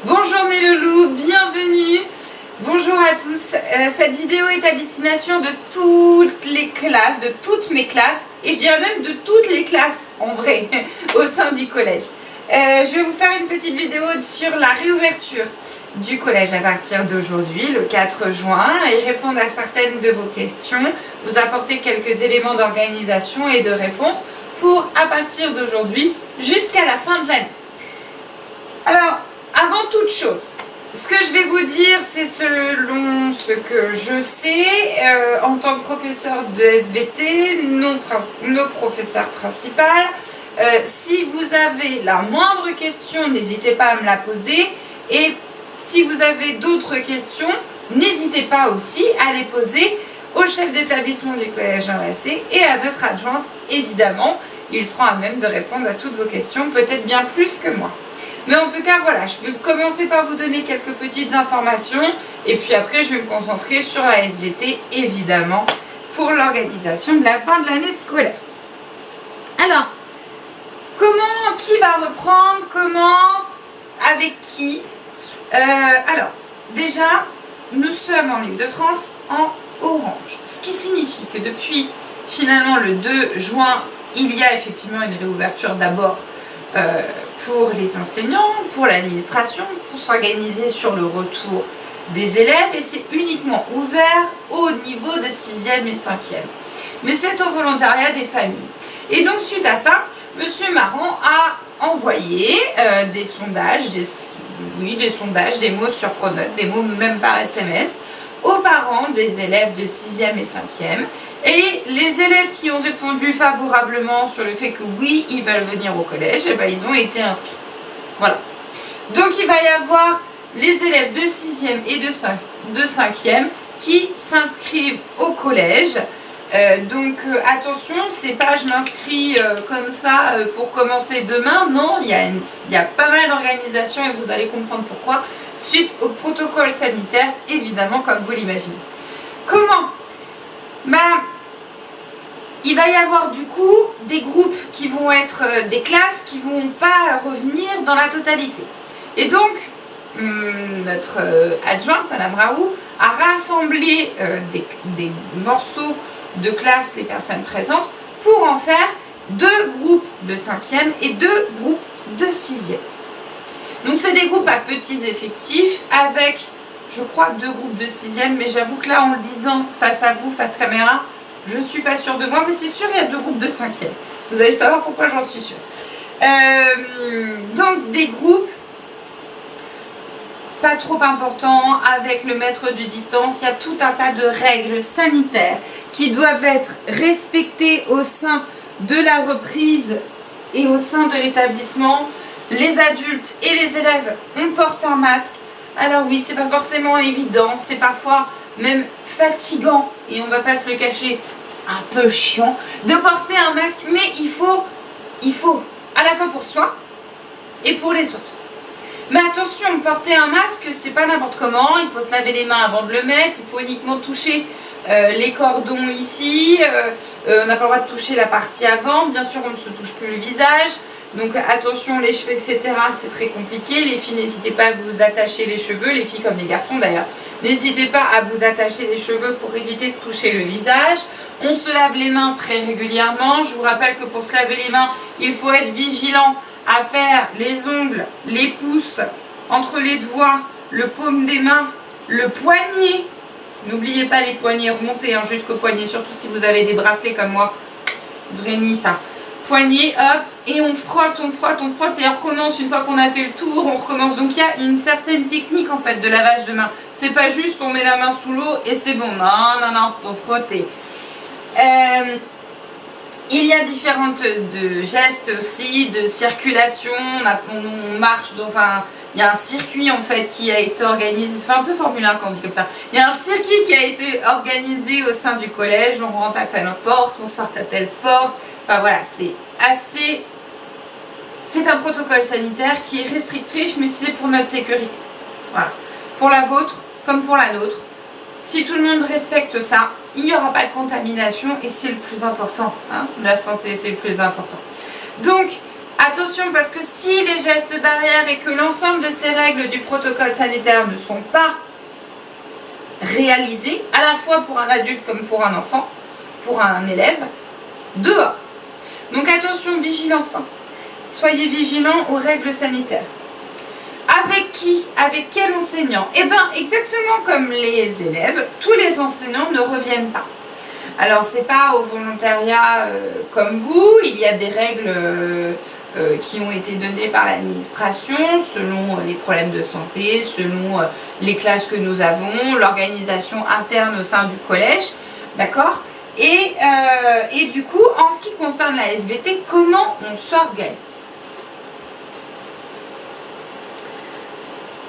Bonjour mes loulous, bienvenue. Bonjour à tous. Cette vidéo est à destination de toutes les classes, de toutes mes classes, et je dirais même de toutes les classes en vrai au sein du collège. Je vais vous faire une petite vidéo sur la réouverture du collège à partir d'aujourd'hui, le 4 juin, et répondre à certaines de vos questions, vous apporter quelques éléments d'organisation et de réponse pour à partir d'aujourd'hui jusqu'à la fin de l'année. Alors, avant toute chose, ce que je vais vous dire, c'est selon ce que je sais en tant que professeur de SVT, nos professeurs principales. Si vous avez la moindre question, n'hésitez pas à me la poser. Et si vous avez d'autres questions, n'hésitez pas aussi à les poser au chef d'établissement du collège Jean-Massé et à notre adjointe, évidemment. Ils seront à même de répondre à toutes vos questions, peut-être bien plus que moi. Mais en tout cas, voilà, je vais commencer par vous donner quelques petites informations. Et puis après, je vais me concentrer sur la SVT, évidemment, pour l'organisation de la fin de l'année scolaire. Alors, qui va reprendre, comment, avec qui alors, déjà, nous sommes en Île-de-France en orange. Ce qui signifie que depuis, finalement, le 2 juin, il y a effectivement une réouverture d'abord pour les enseignants, pour l'administration, pour s'organiser sur le retour des élèves, et c'est uniquement ouvert au niveau de 6e et 5e. Mais c'est au volontariat des familles. Et donc suite à ça, Monsieur Marron a envoyé des sondages, des mots sur Pronote, des mots même par SMS, aux parents des élèves de 6e et 5e. Et les élèves qui ont répondu favorablement sur le fait que oui, ils veulent venir au collège, et ben, ils ont été inscrits. Voilà. Donc il va y avoir les élèves de 6e et de 5e qui s'inscrivent au collège. Attention, c'est pas je m'inscris comme ça pour commencer demain. Non, il y a pas mal d'organisations et vous allez comprendre pourquoi. Suite au protocole sanitaire, évidemment, comme vous l'imaginez. Comment ? Il va y avoir du coup des groupes qui vont être des classes qui ne vont pas revenir dans la totalité. Et donc, notre adjointe, Madame Raoult, a rassemblé des morceaux de classe, les personnes présentes, pour en faire 2 groupes de 5e et 2 groupes de 6e. Donc c'est des groupes à petits effectifs avec, je crois, 2 groupes de 6e, mais j'avoue que là, en le disant face à vous, face caméra, je ne suis pas sûre de moi, mais c'est sûr, il y a 2 groupes de 5e. Vous allez savoir pourquoi j'en suis sûre. Donc des groupes pas trop importants, avec le mètre de distance. Il y a tout un tas de règles sanitaires qui doivent être respectées au sein de la reprise et au sein de l'établissement. Les adultes et les élèves, on porte un masque. Alors oui, c'est pas forcément évident, c'est parfois même fatigant, et on va pas se le cacher, un peu chiant de porter un masque, mais il faut à la fois pour soi et pour les autres. Mais attention, porter un masque, c'est pas n'importe comment, il faut se laver les mains avant de le mettre, il faut uniquement toucher les cordons ici, on n'a pas le droit de toucher la partie avant, bien sûr on ne se touche plus le visage, donc attention les cheveux, etc., c'est très compliqué. Les filles, n'hésitez pas à vous attacher les cheveux, les filles comme les garçons d'ailleurs, n'hésitez pas à vous attacher les cheveux pour éviter de toucher le visage. On se lave les mains très régulièrement, je vous rappelle que pour se laver les mains, il faut être vigilant à faire les ongles, les pouces, entre les doigts, le paume des mains, le poignet. N'oubliez pas les poignets remontés jusqu'au poignet, surtout si vous avez des bracelets comme moi. Vreni ça. Poignet, hop, et on frotte, et on recommence. Une fois qu'on a fait le tour, on recommence. Donc il y a une certaine technique en fait de lavage de main. C'est pas juste on met la main sous l'eau et c'est bon. Non, faut frotter. Il y a différentes gestes aussi, de circulation, on marche dans il y a un circuit en fait qui a été organisé, c'est un peu Formule 1 quand on dit comme ça, il y a un circuit qui a été organisé au sein du collège, on rentre à telle porte, on sort à telle porte, enfin voilà, c'est un protocole sanitaire qui est restrictif, mais c'est pour notre sécurité, voilà, pour la vôtre comme pour la nôtre. Si tout le monde respecte ça, il n'y aura pas de contamination et c'est le plus important. La santé, c'est le plus important. Donc, Attention, parce que si les gestes barrières et que l'ensemble de ces règles du protocole sanitaire ne sont pas réalisés, à la fois pour un adulte comme pour un enfant, pour un élève, dehors. Donc attention, vigilance. Soyez vigilants aux règles sanitaires. Avec qui? Avec quel enseignant? Eh bien, exactement comme les élèves, tous les enseignants ne reviennent pas. Alors, c'est pas au volontariat comme vous, il y a des règles qui ont été données par l'administration selon les problèmes de santé, selon les classes que nous avons, l'organisation interne au sein du collège, d'accord? Et du coup, en ce qui concerne la SVT, comment on s'organise?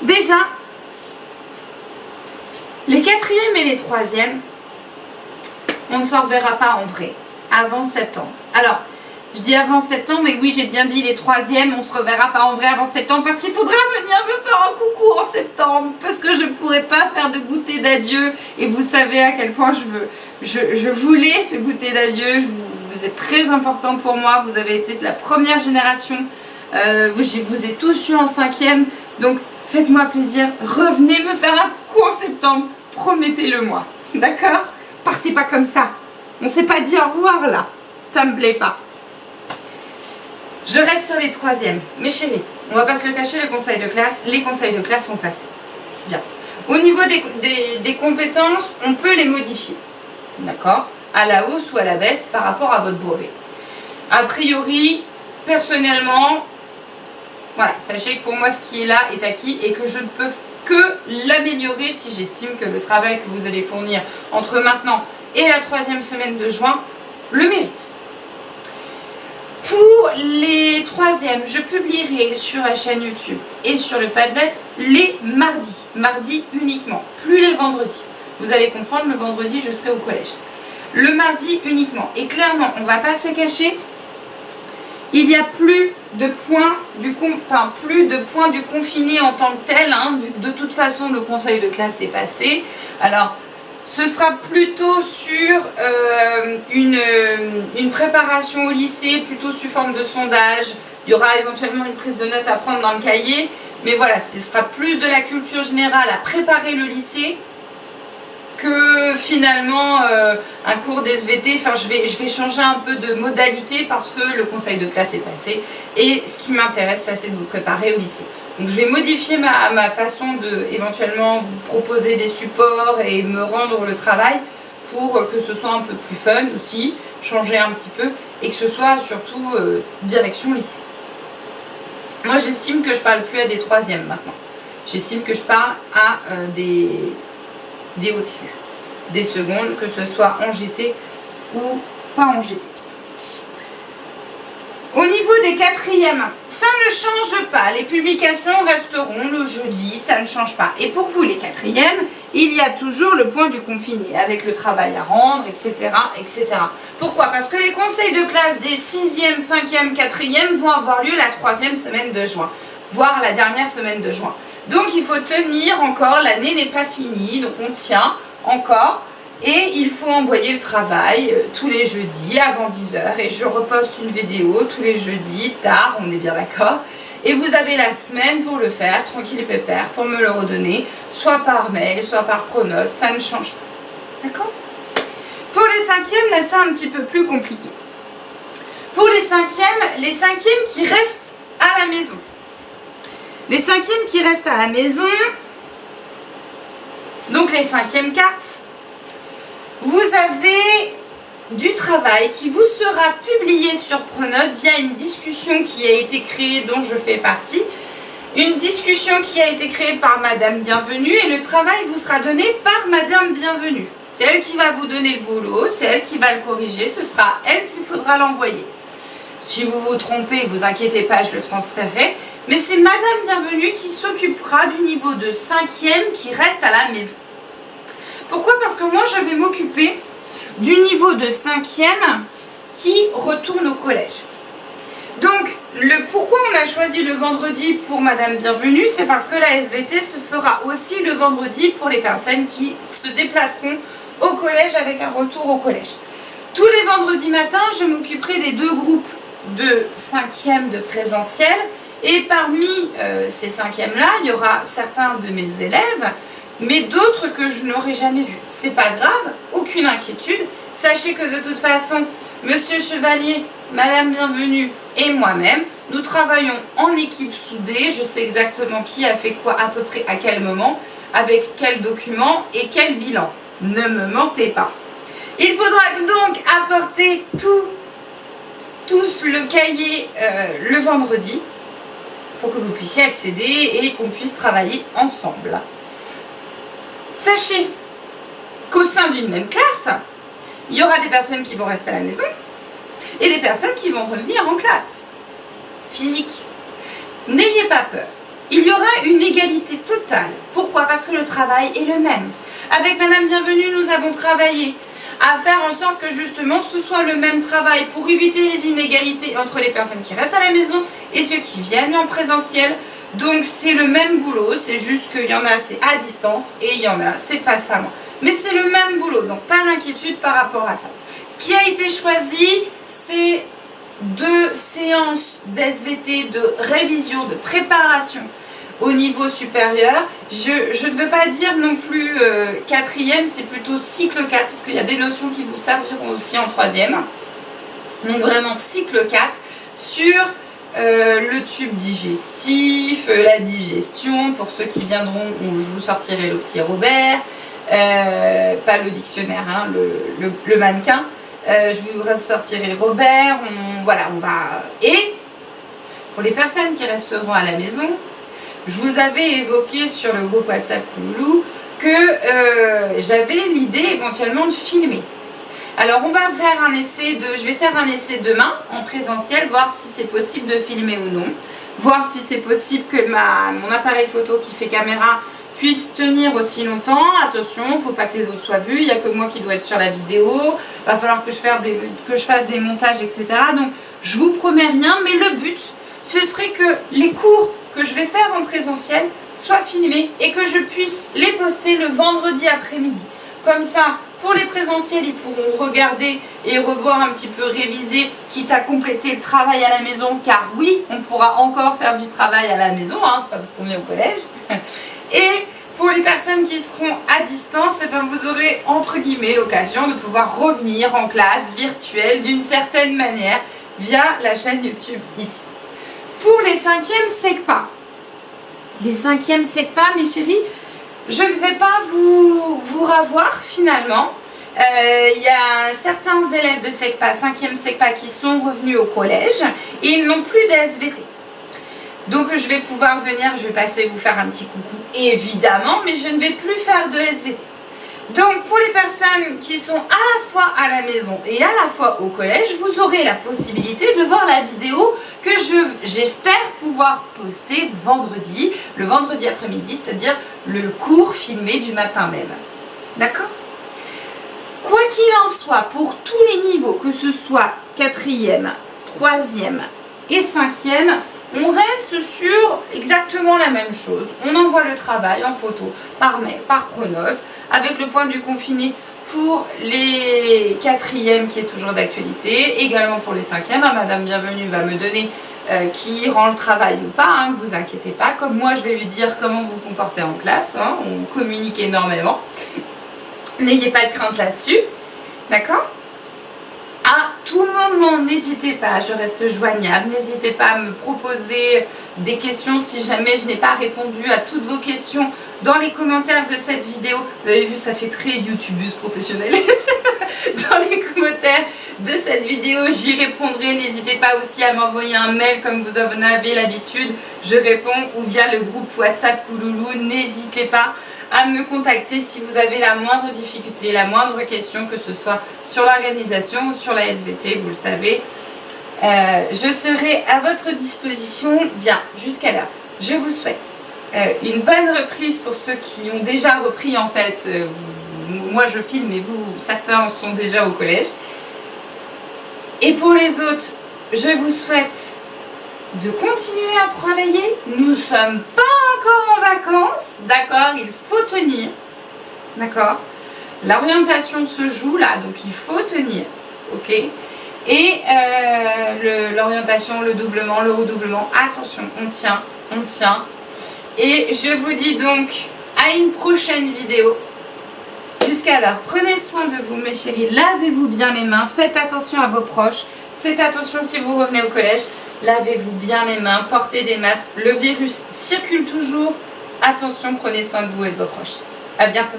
Déjà, les 4e et les 3e, on ne se reverra pas en vrai avant septembre. Alors, je dis avant septembre, mais oui, j'ai bien dit les 3e, on ne se reverra pas en vrai avant septembre parce qu'il faudra venir me faire un coucou en septembre parce que je ne pourrai pas faire de goûter d'adieu et vous savez à quel point je voulais ce goûter d'adieu. Vous êtes très important pour moi, vous avez été de la première génération, je vous ai tous eu en 5e, donc faites-moi plaisir, revenez me faire un coucou en septembre, promettez-le moi, d'accord? Partez pas comme ça, on ne s'est pas dit au revoir là, ça me plaît pas. Je reste sur les 3e, mes chéris, on va pas se le cacher, les conseils de classe sont passés. Bien. Au niveau des compétences, on peut les modifier, d'accord? À la hausse ou à la baisse par rapport à votre brevet. A priori, personnellement, voilà, sachez que pour moi ce qui est là est acquis et que je ne peux que l'améliorer si j'estime que le travail que vous allez fournir entre maintenant et la 3e semaine de juin le mérite. Pour les 3e, je publierai sur la chaîne YouTube et sur le Padlet les mardis uniquement, plus les vendredis. Vous allez comprendre, le vendredi je serai au collège. Le mardi uniquement. Et clairement, on ne va pas se le cacher, il n'y a plus de points du confiné en tant que tel, hein. De toute façon le conseil de classe est passé. Alors ce sera plutôt sur une préparation au lycée, plutôt sous forme de sondage. Il y aura éventuellement une prise de notes à prendre dans le cahier, mais voilà, ce sera plus de la culture générale à préparer le lycée que finalement un cours d'SVT. Enfin, je vais changer un peu de modalité parce que le conseil de classe est passé et ce qui m'intéresse, ça, c'est de vous préparer au lycée. Donc je vais modifier ma façon de éventuellement vous proposer des supports et me rendre le travail pour que ce soit un peu plus fun aussi, changer un petit peu et que ce soit surtout direction lycée. Moi, j'estime que je parle plus à des 3e maintenant. J'estime que je parle à des au-dessus, des secondes, que ce soit en GT ou pas en GT. Au niveau des 4e, ça ne change pas. Les publications resteront le jeudi, ça ne change pas. Et pour vous, les 4e, il y a toujours le point du confiné, avec le travail à rendre, etc., etc. Pourquoi? Parce que les conseils de classe des 6e, 5e, 4e vont avoir lieu la 3e semaine de juin, voire la dernière semaine de juin. Donc il faut tenir encore, l'année n'est pas finie, donc on tient encore. Et il faut envoyer le travail tous les jeudis avant 10 h. Et je reposte une vidéo tous les jeudis, tard, on est bien d'accord. Et vous avez la semaine pour le faire, tranquille et pépère, pour me le redonner, soit par mail, soit par pronote, ça ne change pas. D'accord? Pour les 5e, là c'est un petit peu plus compliqué. Pour les 5e qui restent à la maison. Les 5e qui restent à la maison, donc les 5e cartes, vous avez du travail qui vous sera publié sur Pronote via une discussion qui a été créée, dont je fais partie. Une discussion qui a été créée par Madame Bienvenue et le travail vous sera donné par Madame Bienvenue. C'est elle qui va vous donner le boulot, c'est elle qui va le corriger, ce sera elle qu'il faudra l'envoyer. Si vous vous trompez, vous inquiétez pas, je le transférerai. Mais c'est Madame Bienvenue qui s'occupera du niveau de 5e qui reste à la maison. Pourquoi? Parce que moi, je vais m'occuper du niveau de 5e qui retourne au collège. Donc, pourquoi on a choisi le vendredi pour Madame Bienvenue? C'est parce que la SVT se fera aussi le vendredi pour les personnes qui se déplaceront au collège avec un retour au collège. Tous les vendredis matins, je m'occuperai des 2 groupes de 5e de présentiel. Et parmi ces 5e-là, il y aura certains de mes élèves, mais d'autres que je n'aurai jamais vus. C'est pas grave, aucune inquiétude. Sachez que de toute façon, Monsieur Chevalier, Madame Bienvenue et moi-même, nous travaillons en équipe soudée. Je sais exactement qui a fait quoi à peu près à quel moment, avec quel document et quel bilan. Ne me mentez pas. Il faudra donc apporter tous le cahier le vendredi pour que vous puissiez accéder et qu'on puisse travailler ensemble. Sachez qu'au sein d'une même classe, il y aura des personnes qui vont rester à la maison et des personnes qui vont revenir en classe physique. N'ayez pas peur. Il y aura une égalité totale. Pourquoi? Parce que le travail est le même. Avec Madame Bienvenue, nous avons travaillé à faire en sorte que justement ce soit le même travail pour éviter les inégalités entre les personnes qui restent à la maison et ceux qui viennent en présentiel. Donc c'est le même boulot, c'est juste qu'il y en a c'est à distance et il y en a c'est face à moi. Mais c'est le même boulot, donc pas d'inquiétude par rapport à ça. Ce qui a été choisi, c'est 2 séances d'SVT, de révision, de préparation au niveau supérieur. Je ne veux pas dire non plus 4e, c'est plutôt cycle 4, parce qu'il y a des notions qui vous serviront aussi en 3e. Donc vraiment cycle 4 sur le tube digestif, la digestion. Pour ceux qui viendront, je vous sortirai le petit Robert, pas le dictionnaire, hein, le mannequin. Je vous ressortirai Robert. Voilà, on va. Et pour les personnes qui resteront à la maison, je vous avais évoqué sur le groupe WhatsApp Loulou que j'avais l'idée éventuellement de filmer. Alors on va faire un essai je vais faire un essai demain en présentiel, voir si c'est possible de filmer ou non, voir si c'est possible que mon appareil photo qui fait caméra puisse tenir aussi longtemps. Attention, il ne faut pas que les autres soient vus, il n'y a que moi qui dois être sur la vidéo, il va falloir que je fasse des montages, etc. Donc je vous promets rien, mais le but, ce serait que les cours que je vais faire en présentiel soient filmés et que je puisse les poster le vendredi après-midi. Comme ça, pour les présentiels, ils pourront regarder et revoir un petit peu, réviser, quitte à compléter le travail à la maison, car oui, on pourra encore faire du travail à la maison, hein, c'est pas parce qu'on vient au collège. Et pour les personnes qui seront à distance, eh ben, vous aurez entre guillemets l'occasion de pouvoir revenir en classe virtuelle d'une certaine manière via la chaîne YouTube ici. Pour les 5e SECPA, mes chéris, je ne vais pas vous ravoir finalement. Il y a certains élèves de SECPA, 5e SECPA, qui sont revenus au collège et ils n'ont plus d'SVT. Donc je vais pouvoir venir, je vais passer vous faire un petit coucou évidemment, mais je ne vais plus faire de SVT. Donc pour les personnes qui sont à la fois à la maison et à la fois au collège, vous aurez la possibilité de voir la vidéo que j'espère pouvoir poster vendredi, le vendredi après-midi, c'est-à-dire le cours filmé du matin même. D'accord? Quoi qu'il en soit, pour tous les niveaux, que ce soit 4e, 3e et 5e, on reste sur exactement la même chose. On envoie le travail en photo, par mail, par pronote, avec le point du confiné pour les 4e qui est toujours d'actualité, également pour les 5e. Madame Bienvenue va me donner qui rend le travail ou pas, hein, ne vous inquiétez pas. Comme moi, je vais lui dire comment vous comportez en classe, hein, on communique énormément. N'ayez pas de crainte là-dessus, d'accord? À tout moment, n'hésitez pas, je reste joignable, n'hésitez pas à me proposer des questions si jamais je n'ai pas répondu à toutes vos questions dans les commentaires de cette vidéo. Vous avez vu, ça fait très youtubeuse professionnelle. Dans les commentaires de cette vidéo, j'y répondrai. N'hésitez pas aussi à m'envoyer un mail comme vous en avez l'habitude. Je réponds, ou via le groupe WhatsApp Kouloulou. N'hésitez pas à me contacter si vous avez la moindre difficulté, la moindre question, que ce soit sur l'organisation ou sur la SVT, vous le savez. Je serai à votre disposition bien jusqu'à là. Je vous souhaite une bonne reprise pour ceux qui ont déjà repris en fait. Moi je filme, mais vous, certains sont déjà au collège. Et pour les autres, je vous souhaite de continuer à travailler. Nous ne sommes pas encore en vacances, d'accord? Il faut tenir, d'accord? L'orientation se joue là, donc il faut tenir, ok? Et l'orientation, le doublement, le redoublement, attention, on tient, on tient. Et je vous dis donc à une prochaine vidéo. Jusqu'alors, prenez soin de vous mes chéris, lavez-vous bien les mains, faites attention à vos proches, faites attention si vous revenez au collège, lavez-vous bien les mains, portez des masques, le virus circule toujours, attention, prenez soin de vous et de vos proches. À bientôt.